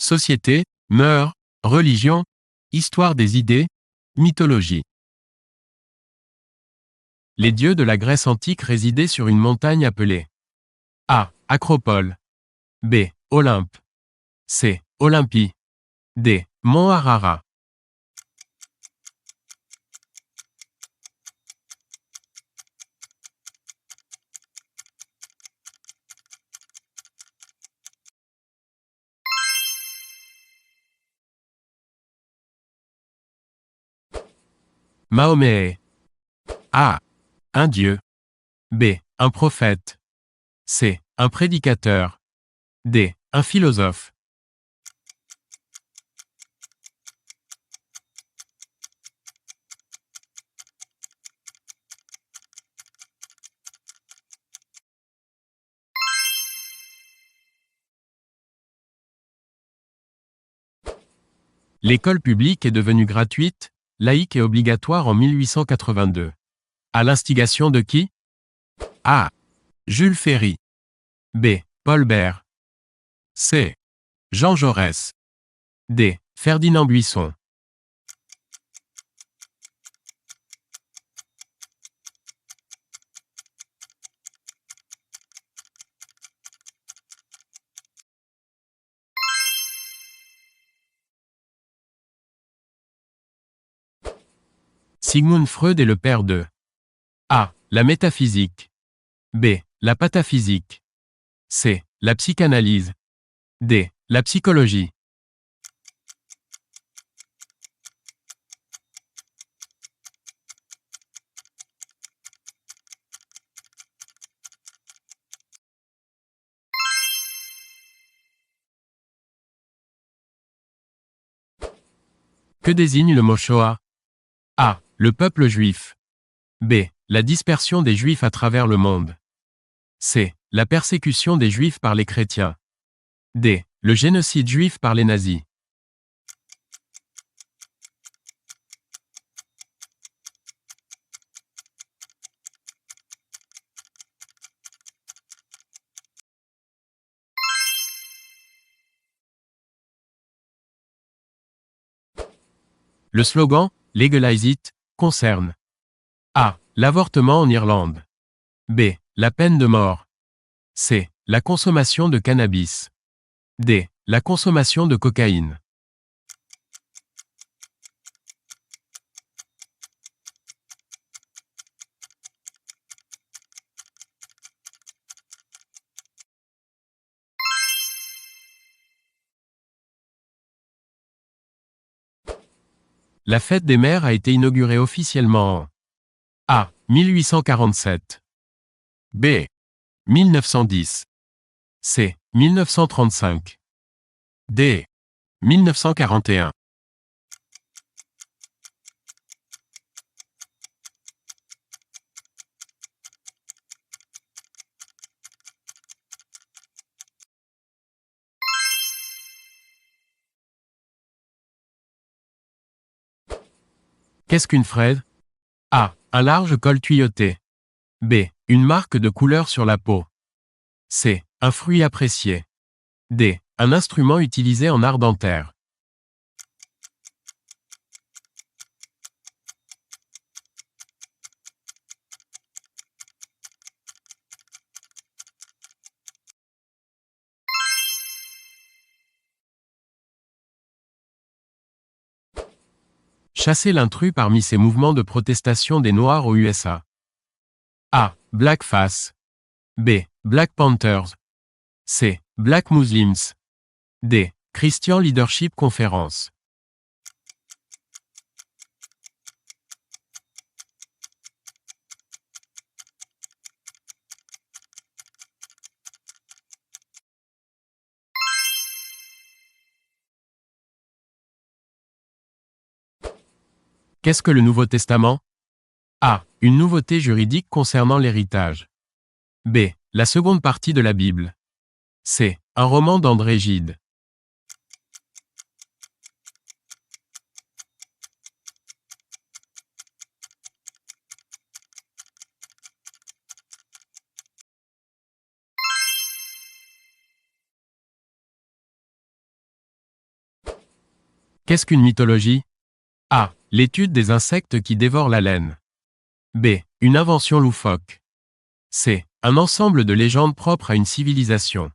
Société, mœurs, religion, histoire des idées, mythologie. Les dieux de la Grèce antique résidaient sur une montagne appelée A. Acropole. B. Olympe. C. Olympie. D. Mont Ararat. Mahomet est A. Un dieu. B. Un prophète. C. Un prédicateur. D. Un philosophe. L'école publique est devenue gratuite, laïque et obligatoire en 1882. À l'instigation de qui? A. Jules Ferry. B. Paul Bert. C. Jean Jaurès. D. Ferdinand Buisson. Sigmund Freud est le père de A. La métaphysique. B. La pataphysique. C. La psychanalyse. D. La psychologie. Que désigne le mot Shoah? A. Le peuple juif. B. La dispersion des juifs à travers le monde. C. La persécution des juifs par les chrétiens. D. Le génocide juif par les nazis. Le slogan « Legalize it » concerne A. L'avortement en Irlande. B. La peine de mort. C. La consommation de cannabis. D. La consommation de cocaïne. La fête des mères a été inaugurée officiellement en A. 1847. B. 1910. C. 1935. D. 1941. Qu'est-ce qu'une fraise? A. Un large col tuyauté. B. Une marque de couleur sur la peau. C. Un fruit apprécié. D. Un instrument utilisé en art dentaire. Chasser l'intrus parmi ces mouvements de protestation des Noirs aux USA. A. Blackface. B. Black Panthers. C. Black Muslims. D. Christian Leadership Conference. Qu'est-ce que le Nouveau Testament? A. Une nouveauté juridique concernant l'héritage. B. La seconde partie de la Bible. C. Un roman d'André Gide. Qu'est-ce qu'une mythologie? A. L'étude des insectes qui dévorent la laine. B. Une invention loufoque. C. Un ensemble de légendes propres à une civilisation.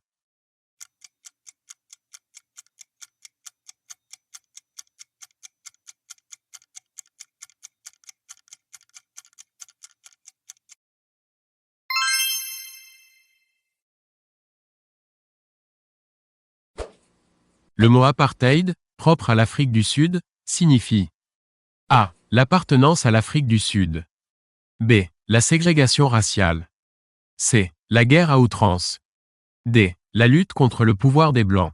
Le mot apartheid, propre à l'Afrique du Sud, signifie A. L'appartenance à l'Afrique du Sud. B. La ségrégation raciale. C. La guerre à outrance. D. La lutte contre le pouvoir des Blancs.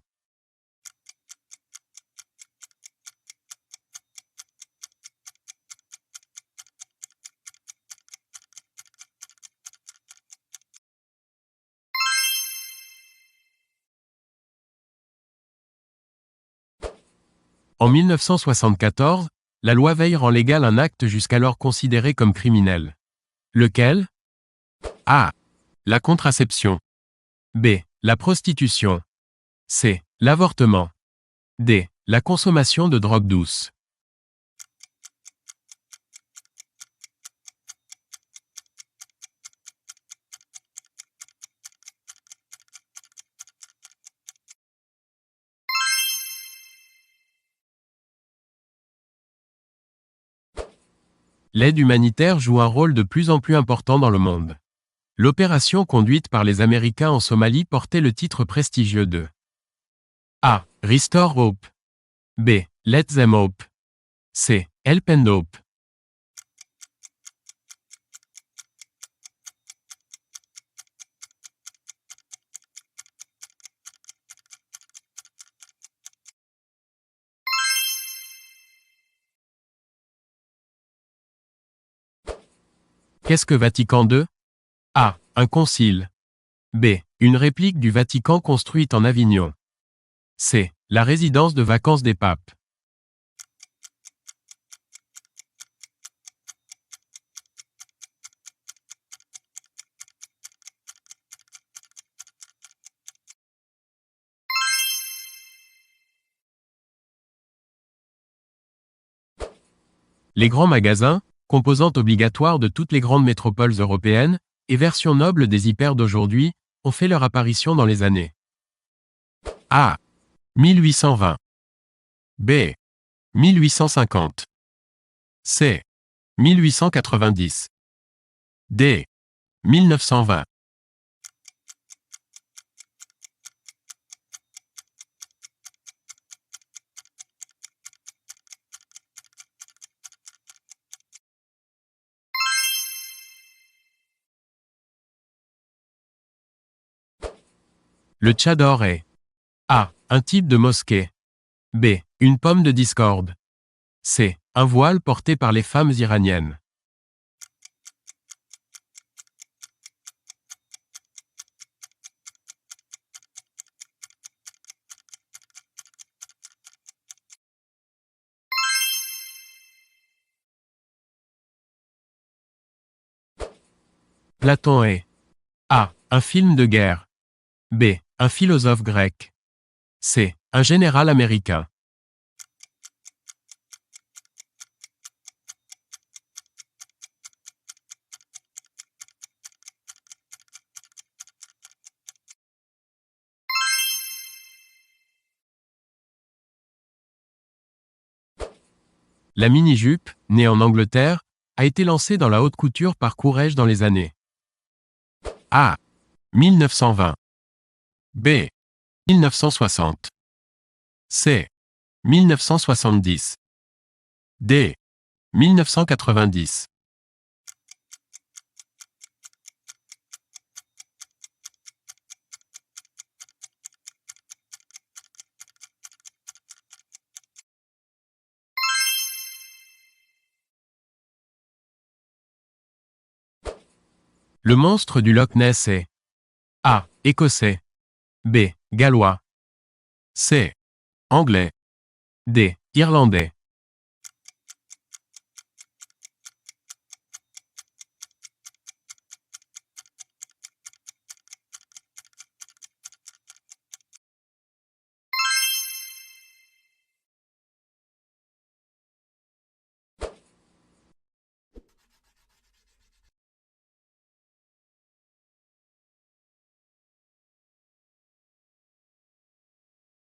En 1974, la loi Veil rend légal un acte jusqu'alors considéré comme criminel. Lequel? A. La contraception. B. La prostitution. C. L'avortement. D. La consommation de drogue douce. L'aide humanitaire joue un rôle de plus en plus important dans le monde. L'opération conduite par les Américains en Somalie portait le titre prestigieux de A. Restore Hope. B. Let Them Hope. C. Help and Hope. Qu'est-ce que Vatican II? A. Un concile. B. Une réplique du Vatican construite en Avignon. C. La résidence de vacances des papes. Les grands magasins, composante obligatoire de toutes les grandes métropoles européennes, et version noble des hyper d'aujourd'hui, ont fait leur apparition dans les années A. 1820. B. 1850. C. 1890. D. 1920. Le tchador est A. Un type de mosquée. B. Une pomme de discorde. C. Un voile porté par les femmes iraniennes. Platon est A. Un film de guerre. B. Un philosophe grec. C. Un général américain. La mini-jupe, née en Angleterre, a été lancée dans la haute couture par Courrèges dans les années A. 1920. B. 1960. C. 1970. D. 1990. Le monstre du Loch Ness est A. Écossais. B. Gallois. C. Anglais. D. Irlandais.